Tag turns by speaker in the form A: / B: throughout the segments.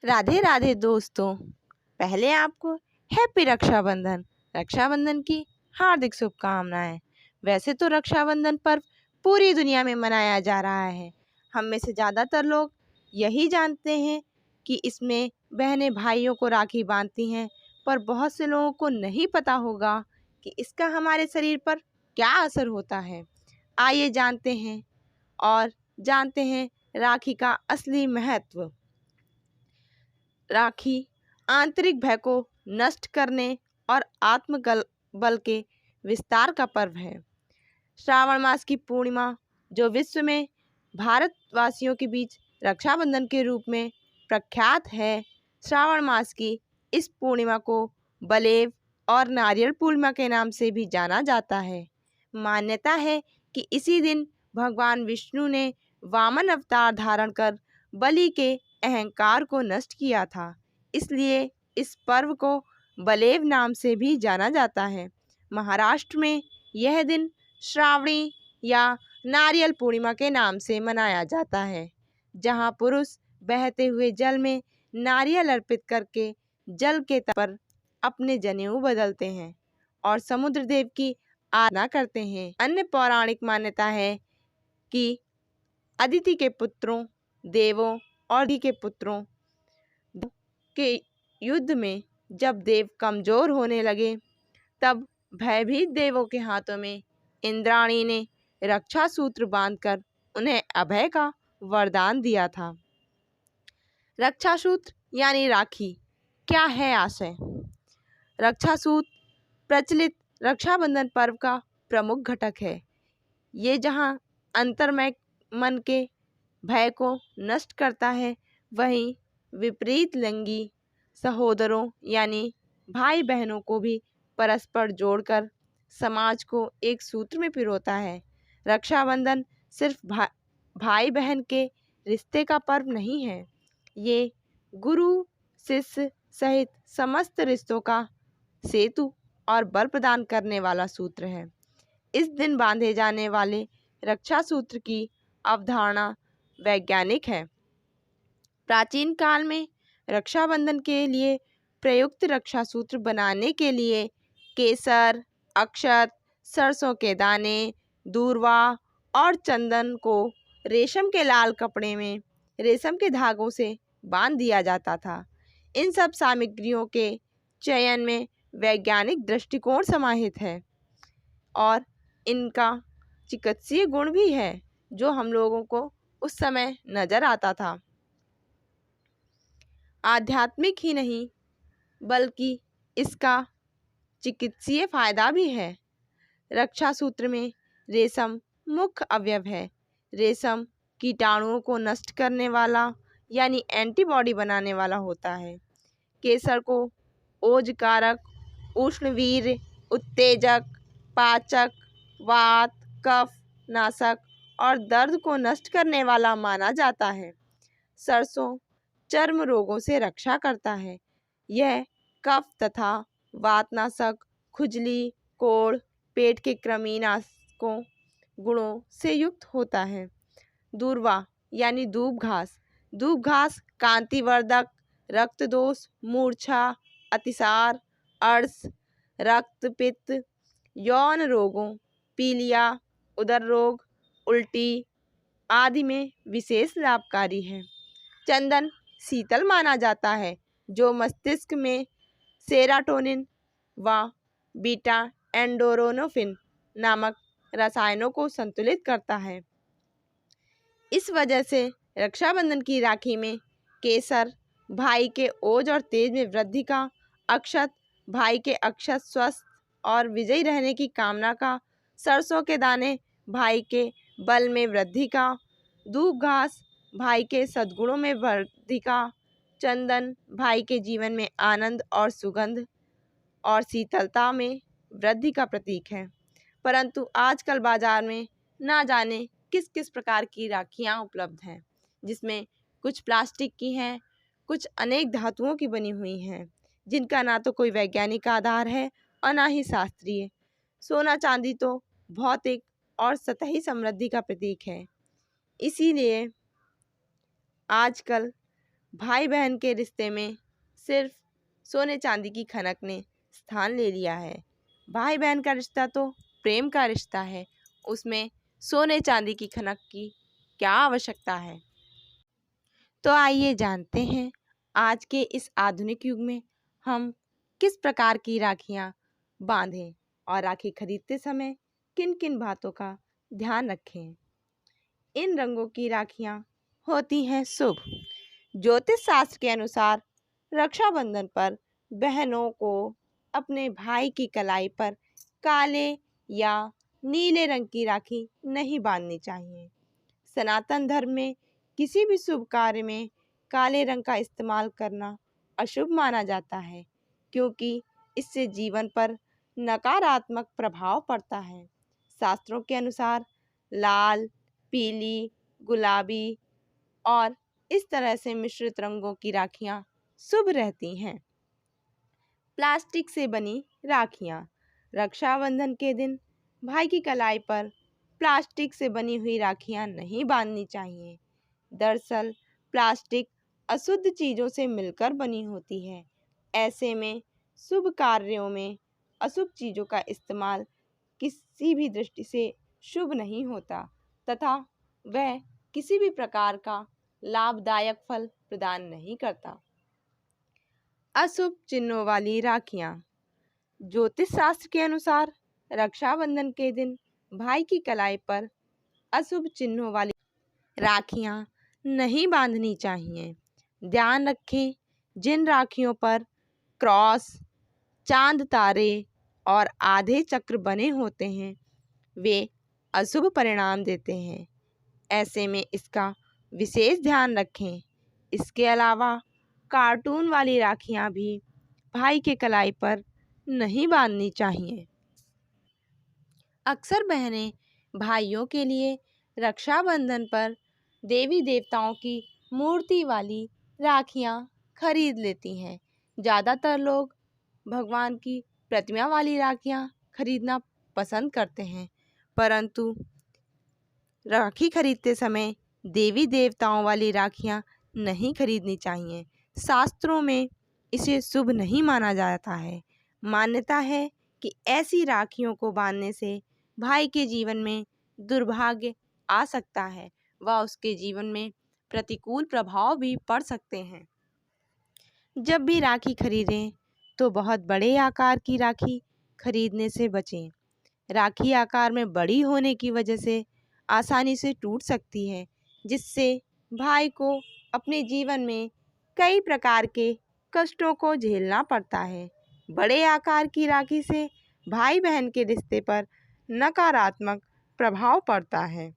A: राधे राधे दोस्तों। पहले आपको हैप्पी रक्षाबंधन। रक्षाबंधन की हार्दिक शुभकामनाएं। वैसे तो रक्षाबंधन पर्व पूरी दुनिया में मनाया जा रहा है। हम में से ज़्यादातर लोग यही जानते हैं कि इसमें बहनें भाइयों को राखी बांधती हैं, पर बहुत से लोगों को नहीं पता होगा कि इसका हमारे शरीर पर क्या असर होता है। आइए जानते हैं और जानते हैं राखी का असली महत्व। राखी आंतरिक भय को नष्ट करने और आत्मगल बल के विस्तार का पर्व है। श्रावण मास की पूर्णिमा, जो विश्व में भारतवासियों के बीच रक्षाबंधन के रूप में प्रख्यात है, श्रावण मास की इस पूर्णिमा को बलेव और नारियल पूर्णिमा के नाम से भी जाना जाता है। मान्यता है कि इसी दिन भगवान विष्णु ने वामन अवतार धारण कर बलि के अहंकार को नष्ट किया था। इसलिए इस पर्व को बलेव नाम से भी जाना जाता है। महाराष्ट्र में यह दिन श्रावणी या नारियल पूर्णिमा के नाम से मनाया जाता है, जहां पुरुष बहते हुए जल में नारियल अर्पित करके जल के तट पर अपने जनेऊ बदलते हैं और समुद्र देव की आराधना करते हैं। अन्य पौराणिक मान्यता है कि अदिति के पुत्रों, देवों और दी के पुत्रों के युद्ध में जब देव कमजोर होने लगे, तब भयभीत देवों के हाथों में इंद्राणी ने रक्षा सूत्र बांधकर उन्हें अभय का वरदान दिया था। रक्षा सूत्र यानी राखी क्या है आशय? रक्षा सूत्र प्रचलित रक्षाबंधन पर्व का प्रमुख घटक है। ये जहाँ अंतर्मय मन के भय को नष्ट करता है, वहीं विपरीत लिंगी सहोदरों यानी भाई बहनों को भी परस्पर जोड़कर समाज को एक सूत्र में पिरोता है। रक्षाबंधन सिर्फ भाई बहन के रिश्ते का पर्व नहीं है, ये गुरु शिष्य सहित समस्त रिश्तों का सेतु और बल प्रदान करने वाला सूत्र है। इस दिन बांधे जाने वाले रक्षा सूत्र की अवधारणा वैज्ञानिक है। प्राचीन काल में रक्षाबंधन के लिए प्रयुक्त रक्षा सूत्र बनाने के लिए केसर, अक्षत, सरसों के दाने, दूर्वा और चंदन को रेशम के लाल कपड़े में रेशम के धागों से बांध दिया जाता था। इन सब सामग्रियों के चयन में वैज्ञानिक दृष्टिकोण समाहित है और इनका चिकित्सीय गुण भी है, जो हम लोगों को उस समय नजर आता था। आध्यात्मिक ही नहीं बल्कि इसका चिकित्सीय फायदा भी है। रक्षा सूत्र में रेशम मुख्य अवयव है। रेशम कीटाणुओं को नष्ट करने वाला यानी एंटीबॉडी बनाने वाला होता है। केसर को ओजकारक, उष्णवीर्य, उत्तेजक, पाचक, वात, कफ नाशक और दर्द को नष्ट करने वाला माना जाता है। सरसों चर्म रोगों से रक्षा करता है। यह कफ तथा वातनाशक, खुजली, कोढ़, पेट के कृमिनाशकों गुणों से युक्त होता है। दूर्वा यानी दूब घास। दूब घास कांतिवर्धक, रक्त दोष, मूर्छा, अतिसार, अर्श, रक्तपित्त, यौन रोगों, पीलिया, उदर रोग, उल्टी आदि में विशेष लाभकारी है। चंदन शीतल माना जाता है, जो मस्तिष्क में सेरोटोनिन व बीटा एंडोरोनोफिन नामक रसायनों को संतुलित करता है। इस वजह से रक्षाबंधन की राखी में केसर भाई के ओज और तेज में वृद्धि का, अक्षत भाई के अक्षत स्वस्थ और विजयी रहने की कामना का, सरसों के दाने भाई के बल में वृद्धि का, दूब घास भाई के सद्गुणों में वृद्धि का, चंदन भाई के जीवन में आनंद और सुगंध और शीतलता में वृद्धि का प्रतीक है। परंतु आजकल बाजार में ना जाने किस किस प्रकार की राखियाँ उपलब्ध हैं, जिसमें कुछ प्लास्टिक की हैं, कुछ अनेक धातुओं की बनी हुई हैं, जिनका ना तो कोई वैज्ञानिक आधार है और ना ही शास्त्रीय। सोना चांदी तो भौतिक और सतही समृद्धि का प्रतीक है। इसीलिए आजकल भाई बहन के रिश्ते में सिर्फ सोने चांदी की खनक ने स्थान ले लिया है। भाई बहन का रिश्ता तो प्रेम का रिश्ता है, उसमें सोने चांदी की खनक की क्या आवश्यकता है। तो आइए जानते हैं आज के इस आधुनिक युग में हम किस प्रकार की राखियां बांधें और राखी खरीदते समय किन किन बातों का ध्यान रखें। इन रंगों की राखियां होती हैं शुभ। ज्योतिष शास्त्र के अनुसार रक्षाबंधन पर बहनों को अपने भाई की कलाई पर काले या नीले रंग की राखी नहीं बांधनी चाहिए। सनातन धर्म में किसी भी शुभ कार्य में काले रंग का इस्तेमाल करना अशुभ माना जाता है, क्योंकि इससे जीवन पर नकारात्मक प्रभाव पड़ता है। शास्त्रों के अनुसार लाल, पीली, गुलाबी और इस तरह से मिश्रित रंगों की राखियां शुभ रहती हैं। प्लास्टिक से बनी राखियां। रक्षाबंधन के दिन भाई की कलाई पर प्लास्टिक से बनी हुई राखियां नहीं बांधनी चाहिए। दरअसल प्लास्टिक अशुद्ध चीज़ों से मिलकर बनी होती है। ऐसे में शुभ कार्यों में अशुभ चीज़ों का इस्तेमाल किसी भी दृष्टि से शुभ नहीं होता तथा वह किसी भी प्रकार का लाभदायक फल प्रदान नहीं करता। अशुभ चिन्हों वाली राखियां। ज्योतिष शास्त्र के अनुसार रक्षाबंधन के दिन भाई की कलाई पर अशुभ चिन्हों वाली राखियां नहीं बांधनी चाहिए। ध्यान रखें, जिन राखियों पर क्रॉस, चांद तारे और आधे चक्र बने होते हैं वे अशुभ परिणाम देते हैं। ऐसे में इसका विशेष ध्यान रखें। इसके अलावा कार्टून वाली राखियां भी भाई के कलाई पर नहीं बांधनी चाहिए। अक्सर बहनें भाइयों के लिए रक्षाबंधन पर देवी देवताओं की मूर्ति वाली राखियां खरीद लेती हैं। ज़्यादातर लोग भगवान की प्रतिमा वाली राखियां खरीदना पसंद करते हैं, परंतु राखी खरीदते समय देवी देवताओं वाली राखियां नहीं खरीदनी चाहिए। शास्त्रों में इसे शुभ नहीं माना जाता है। मान्यता है कि ऐसी राखियों को बांधने से भाई के जीवन में दुर्भाग्य आ सकता है व उसके जीवन में प्रतिकूल प्रभाव भी पड़ सकते हैं। जब भी राखी खरीदें तो बहुत बड़े आकार की राखी खरीदने से बचें। राखी आकार में बड़ी होने की वजह से आसानी से टूट सकती है, जिससे भाई को अपने जीवन में कई प्रकार के कष्टों को झेलना पड़ता है। बड़े आकार की राखी से भाई बहन के रिश्ते पर नकारात्मक प्रभाव पड़ता है।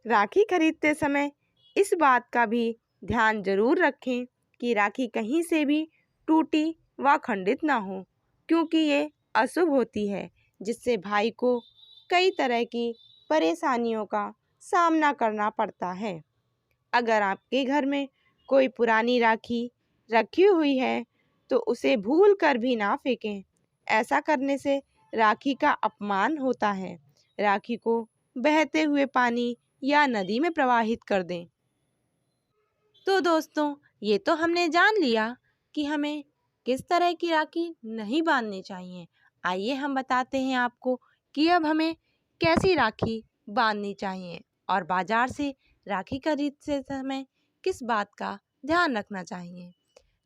A: राखी खरीदते समय इस बात का भी ध्यान जरूर रखें कि राखी कहीं से भी टूटी व खंडित ना हो, क्योंकि ये अशुभ होती है, जिससे भाई को कई तरह की परेशानियों का सामना करना पड़ता है। अगर आपके घर में कोई पुरानी राखी रखी हुई है तो उसे भूल कर भी ना फेंकें। ऐसा करने से राखी का अपमान होता है। राखी को बहते हुए पानी या नदी में प्रवाहित कर दें। तो दोस्तों, ये तो हमने जान लिया कि हमें किस तरह की राखी नहीं बांधनी चाहिए। आइए हम बताते हैं आपको कि अब हमें कैसी राखी बांधनी चाहिए और बाजार से राखी खरीदते समय किस बात का ध्यान रखना चाहिए।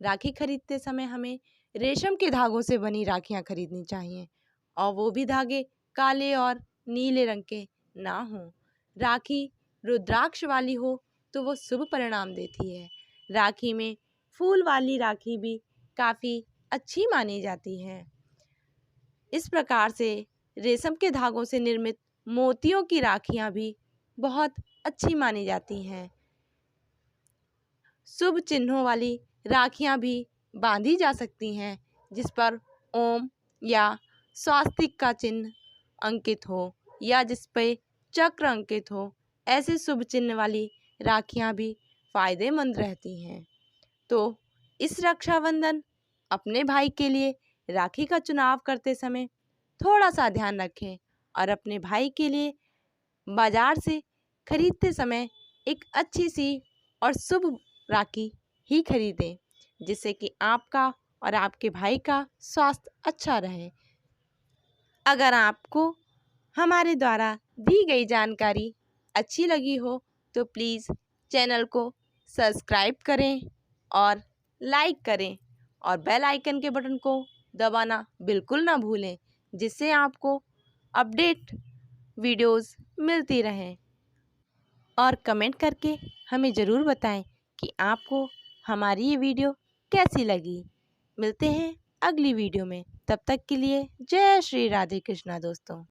A: राखी खरीदते समय हमें रेशम के धागों से बनी राखियां खरीदनी चाहिए और वो भी धागे काले और नीले रंग के ना हों। राखी रुद्राक्ष वाली हो तो वो शुभ परिणाम देती है। राखी में फूल वाली राखी भी काफ़ी अच्छी मानी जाती है। इस प्रकार से रेशम के धागों से निर्मित मोतियों की राखियां भी बहुत अच्छी मानी जाती हैं। शुभ चिन्हों वाली राखियां भी बांधी जा सकती हैं, जिस पर ओम या स्वास्तिक का चिन्ह अंकित हो या जिस पे चक्र अंकित हो। ऐसे शुभ चिन्ह वाली राखियां भी फायदेमंद रहती हैं। तो इस रक्षाबंधन अपने भाई के लिए राखी का चुनाव करते समय थोड़ा सा ध्यान रखें और अपने भाई के लिए बाजार से खरीदते समय एक अच्छी सी और शुभ राखी ही खरीदें, जिससे कि आपका और आपके भाई का स्वास्थ्य अच्छा रहे। अगर आपको हमारे द्वारा दी गई जानकारी अच्छी लगी हो तो प्लीज़ चैनल को सब्सक्राइब करें और लाइक करें और बेल आइकन के बटन को दबाना बिल्कुल ना भूलें, जिससे आपको अपडेट वीडियोस मिलती रहें। और कमेंट करके हमें ज़रूर बताएं कि आपको हमारी ये वीडियो कैसी लगी। मिलते हैं अगली वीडियो में, तब तक के लिए जय श्री राधे कृष्णा दोस्तों।